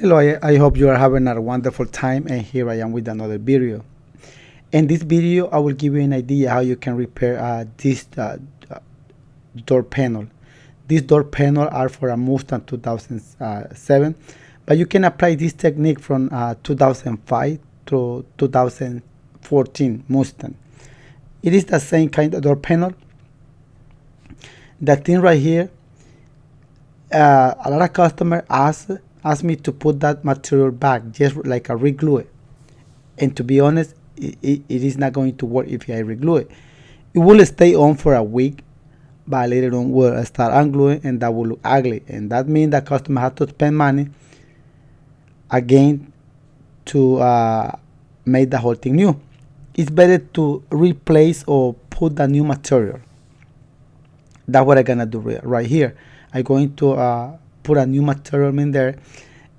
Hello, I hope you are having a wonderful time, and here I am with another video. In this video, I will give you an idea how you can repair this door panel. These door panel are for a Mustang 2007, but you can apply this technique from 2005 to 2014 Mustang. It is the same kind of door panel. The thing right here, a lot of customers ask me to put that material back, just like a reglue it. And to be honest, it is not going to work if I reglue it. It will stay on for a week, but later on will start ungluing, and that will look ugly. And that means the customer has to spend money again to make the whole thing new. It's better to replace or put the new material. That's what I'm gonna do right here. I'm going to put a new material in there,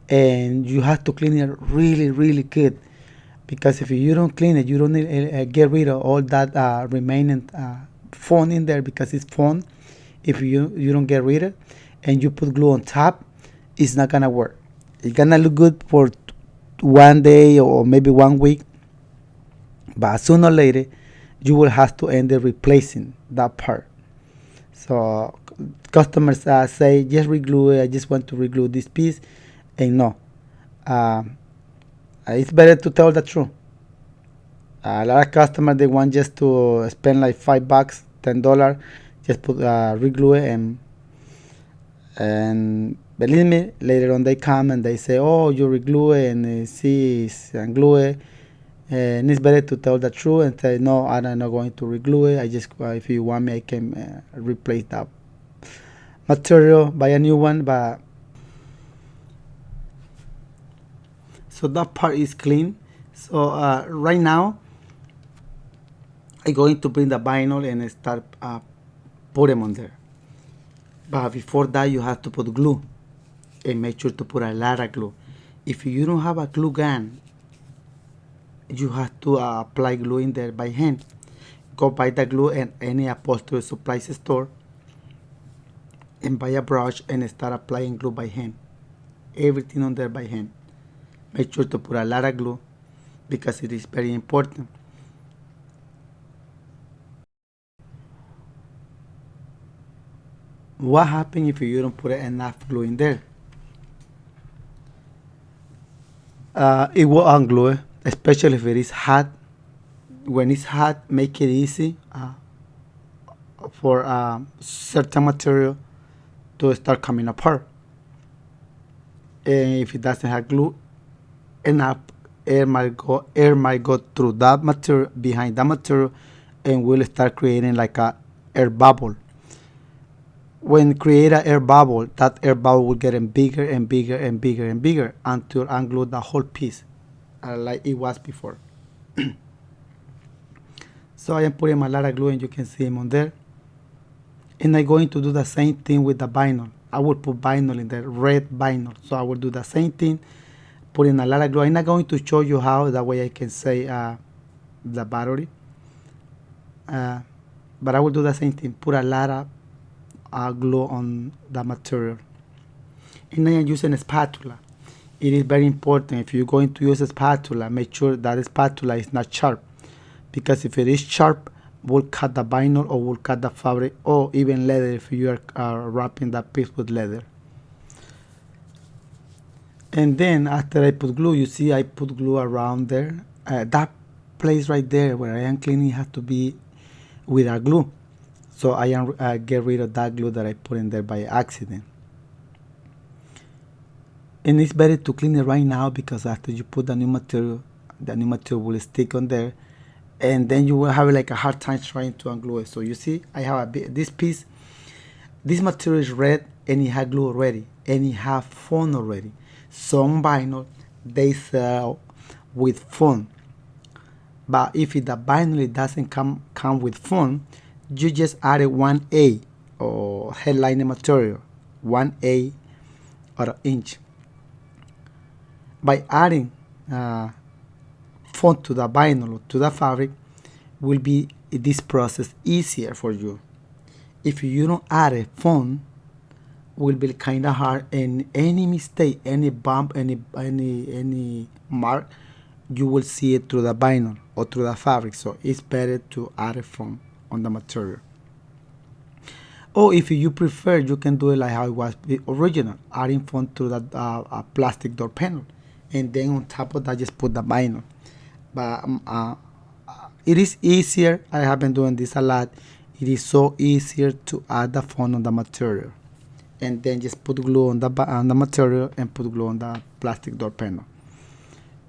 and you have to clean it really good, because if you don't clean it, you don't need, get rid of all that remaining foam in there, because it's foam. If you don't get rid of it and you put glue on top, it's not gonna work. It's gonna look good for one day or maybe 1 week, but sooner or later you will have to end up replacing that part. So customers say, just reglue it, I just want to reglue this piece. And no, it's better to tell the truth. A lot of customers, they want just to spend like $5, $10, just put reglue it, and believe me, later on they come and they say, oh, you reglue it, and see, and glue it. And it's better to tell the truth and say, no, I'm not going to reglue it. I just, if you want me, I can replace that material, buy a new one. But so that part is clean. So right now, I'm going to bring the vinyl and start put them on there. But before that, you have to put glue, and make sure to put a lot of glue. If you don't have a glue gun, you have to apply glue in there by hand. Go buy the glue at any upholstery supplies store and buy a brush and start applying glue by hand. Everything on there by hand. Make sure to put a lot of glue, because it is very important. What happens if you don't put enough glue in there? It will unglue it, especially if it is hot. When it's hot, make it easy for certain material to start coming apart. And if it doesn't have glue, enough air might go through that material, behind that material, and will start creating like a air bubble. When create an air bubble, that air bubble will get bigger and bigger and bigger and bigger until unglue the whole piece, like it was before. So I am putting a lot of glue, and you can see them on there. And I'm going to do the same thing with the vinyl. I will put vinyl in there, red vinyl. So I will do the same thing, putting a lot of glue. I'm not going to show you how, that way I can say the battery. But I will do the same thing, put a lot of glue on the material. And I am using a spatula. It is very important, if you're going to use a spatula, make sure that the spatula is not sharp, because if it is sharp, will cut the vinyl or will cut the fabric, or even leather if you are wrapping that piece with leather. And then after I put glue, you see I put glue around there. That place right there where I am cleaning has to be with a glue. So I am get rid of that glue that I put in there by accident. And it's better to clean it right now, because after you put the new material will stick on there, and then you will have like a hard time trying to unglue it. So you see, I have this piece. This material is red, and it has glue already, and it has foam already. Some vinyl, they sell with foam. But if the vinyl doesn't come with foam, you just added 1/8 or headlining material, 1/8 or an inch. By adding foam to the vinyl or to the fabric, will be this process easier for you. If you don't add a foam, will be kind of hard, and any mistake, any bump, any mark, you will see it through the vinyl or through the fabric. So it's better to add a foam on the material. Or if you prefer, you can do it like how it was original, adding foam to the plastic door panel, and then on top of that just put the vinyl. But it is easier. I have been doing this a lot. It is so easier to add the foam on the material, and then just put glue on the material and put glue on the plastic door panel.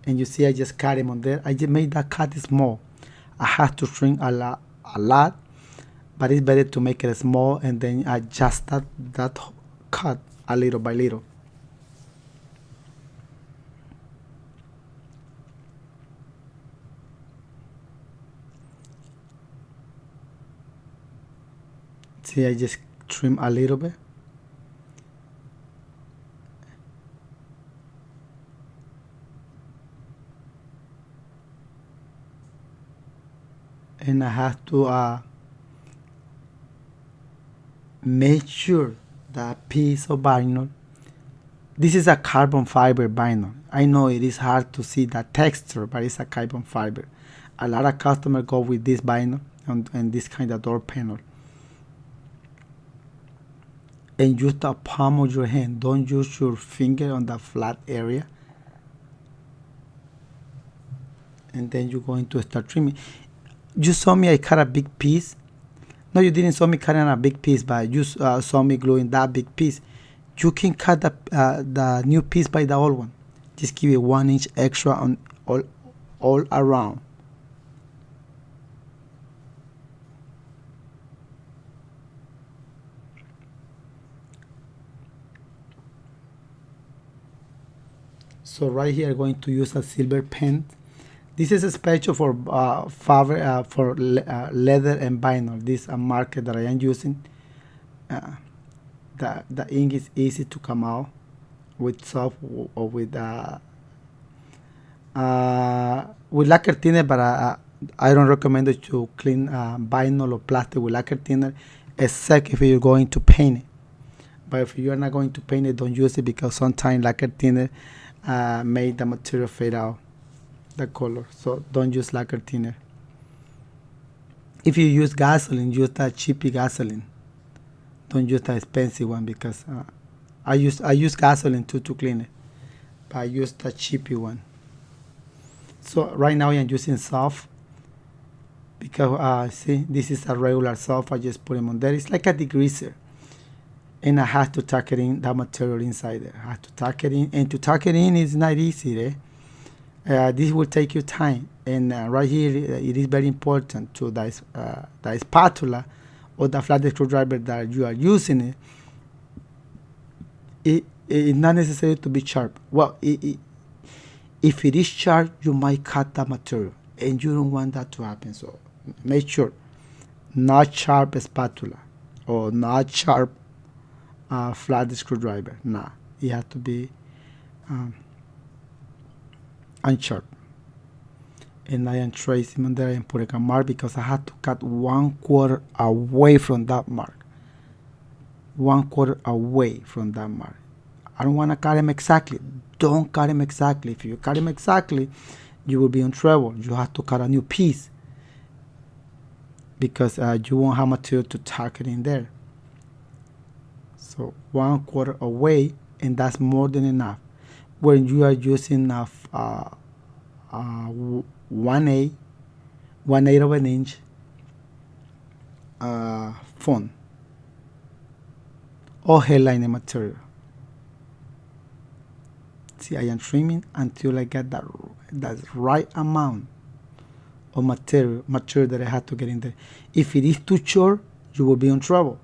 And you see I just cut him on there. I just made that cut small. I have to shrink a lot, but it's better to make it small and then adjust that cut a little by little. See, I just trim a little bit. And I have to make sure that piece of vinyl. This is a carbon fiber vinyl. I know it is hard to see the texture, but it's a carbon fiber. A lot of customers go with this vinyl and this kind of door panel. And use the palm of your hand. Don't use your finger on the flat area. And then you're going to start trimming. You saw me I cut a big piece. No, you didn't saw me cutting a big piece, but you saw me gluing that big piece. You can cut the new piece by the old one. Just give it 1 inch extra on all around. So right here I'm going to use a silver pen. This is a special for fabric, for leather and vinyl. This is a marker that I am using. The ink is easy to come out with soft or with lacquer thinner, but I don't recommend it to clean vinyl or plastic with lacquer thinner, except if you're going to paint it. But if you're not going to paint it, don't use it, because sometimes lacquer thinner made the material fade out, the color. So don't use lacquer thinner. If you use gasoline, use that cheapy gasoline. Don't use the expensive one, because I use gasoline too to clean it, but I use the cheapy one. So right now I'm using soft, because see, this is a regular soft. I just put them on there. It's like a degreaser, and I have to tuck it in, that material inside there. I have to tuck it in, and to tuck it in is not easy. This will take you time, and right here it is very important to the spatula or the flat screwdriver that you are using. It is not necessary to be sharp. Well, if it is sharp, you might cut the material, and you don't want that to happen. So make sure not sharp spatula or not sharp flat screwdriver. Nah, it has to be unsharp. And I am tracing on there and putting a mark, because I had to cut 1/4 away from that mark. 1/4 away from that mark. I don't want to cut him exactly. Don't cut him exactly. If you cut him exactly, you will be in trouble. You have to cut a new piece, because you won't have material to tuck it in there. So 1/4 away, and that's more than enough. When you are using a 1/8 of an inch foam or headliner material. See, I am trimming until I get that right amount of material that I have to get in there. If it is too short, you will be in trouble.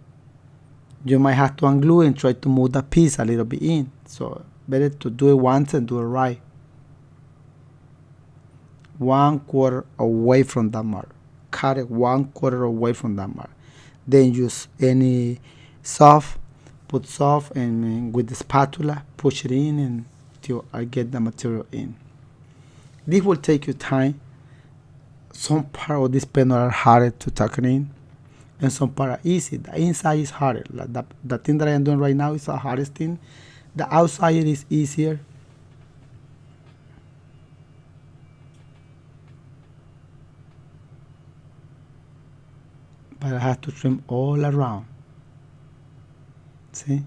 You might have to unglue and try to move the piece a little bit in. So better to do it once and do it right. 1/4 away from that mark. Cut it 1/4 away from that mark. Then use any soft, put soft, and with the spatula push it in until I get the material in. This will take you time. Some part of this panel are harder to tuck it in. and some part are easy. The inside is harder. Like the thing that I am doing right now is the hardest thing. The outside is easier. But I have to trim all around. See?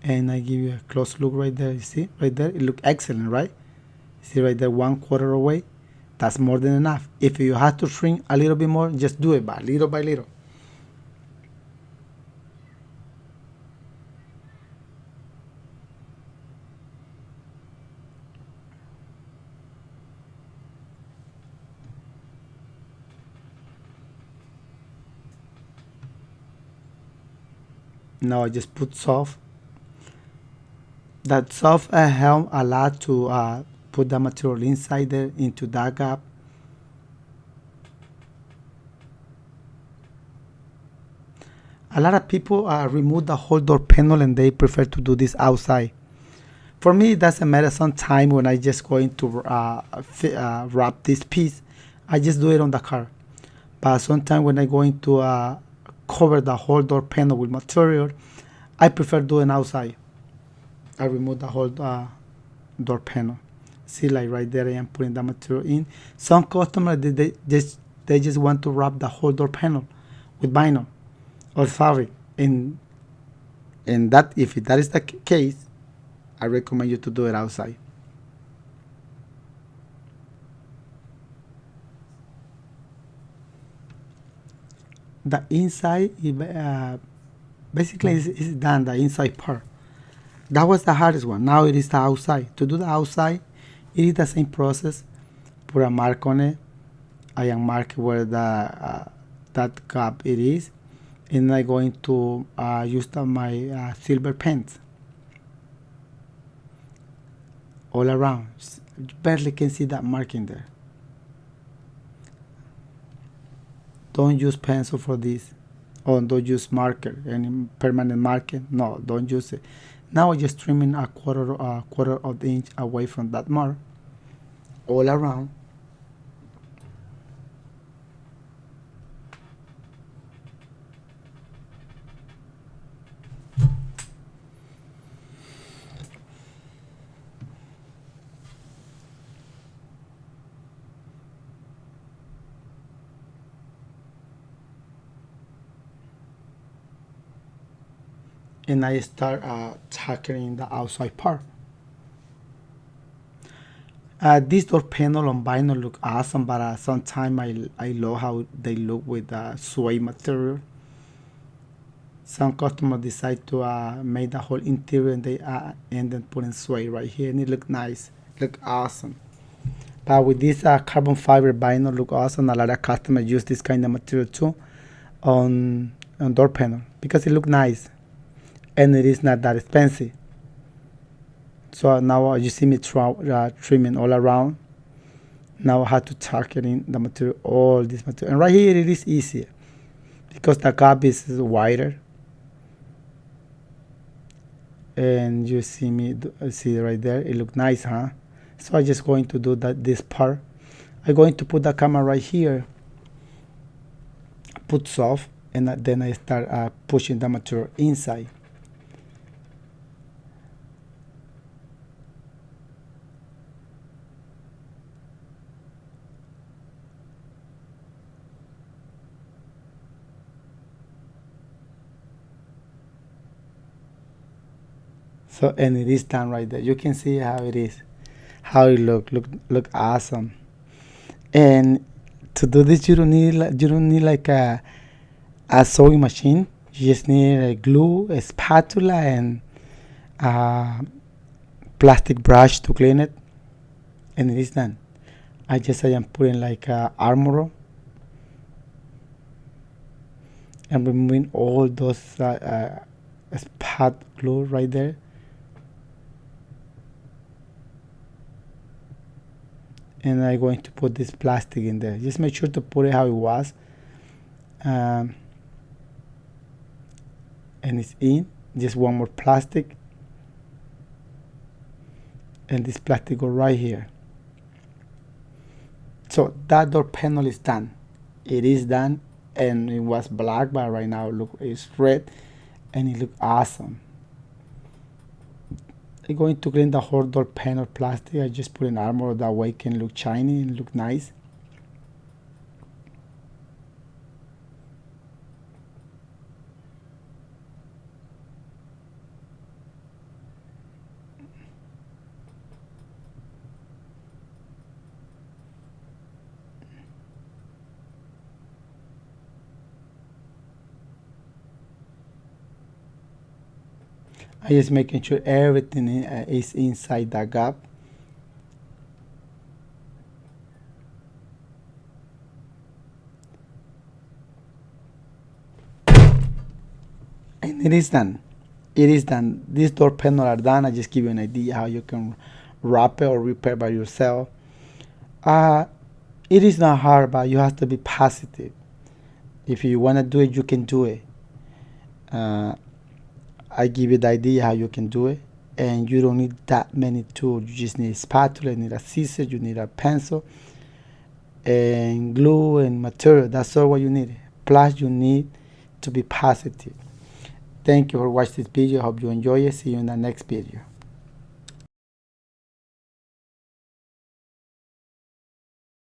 And I give you a close look right there. You see? Right there, it looks excellent, right? See right there, 1/4 away. That's more than enough. If you have to shrink a little bit more, just do it by little by little. Now I just put soft. That soft help a lot to put the material inside there into that gap. A lot of people remove the whole door panel and they prefer to do this outside. For me, it doesn't matter. Sometimes when I just going to wrap this piece, I just do it on the car. But sometimes when I going to cover the whole door panel with material, I prefer doing outside. I remove the whole door panel. See, like right there, I am putting the material in. Some customers they just want to wrap the whole door panel with vinyl or fabric, and that if that is the case, I recommend you to do it outside. The inside, basically, is done. The inside part. That was the hardest one. Now it is the outside. To do the outside, it is the same process. Put a mark on it. I am mark where the that gap it is, and I'm going to use my silver pens all around. You barely can see that marking there. Don't use pencil for this, or don't use marker, any permanent marker. No, don't use it. Now I'm just trimming a quarter of the inch away from that mark, all around. And I start tackling the outside part. This door panel on vinyl look awesome, but sometimes I love how they look with suede material. Some customers decide to make the whole interior and they end up putting suede right here, and it look nice, look awesome. But with this carbon fiber vinyl look awesome. A lot of customers use this kind of material too on door panel because it look nice and it is not that expensive. So now you see me trimming all around. Now I have to target in the material, all this material. And right here it is easier because the gap is wider. And you see me, see right there, it look nice, huh? So I'm just going to do this part. I'm going to put the camera right here, put soft, and then I start pushing the material inside. So, and it is done right there. You can see how it is, how it look awesome. And to do this, you don't need like a sewing machine. You just need a glue, a spatula, and a plastic brush to clean it, and it is done. I am putting like a armor and removing all those spot glue right there. And I'm going to put this plastic in there. Just make sure to put it how it was. And it's in. Just one more plastic. And this plastic go right here. So that door panel is done. It is done, and it was black, but right now look, it's red, and it looks awesome. I'm going to clean the whole door panel plastic. I just put an armor that way it can look shiny and look nice. I just making sure everything is inside that gap. And it is done. It is done. These door panels are done. I just give you an idea how you can wrap it or repair by yourself. It is not hard, but you have to be positive. If you want to do it, you can do it. I give you the idea how you can do it, and you don't need that many tools. You just need a spatula, you need a scissors, you need a pencil, and glue and material. That's all what you need. Plus, you need to be positive. Thank you for watching this video. Hope you enjoy it. See you in the next video.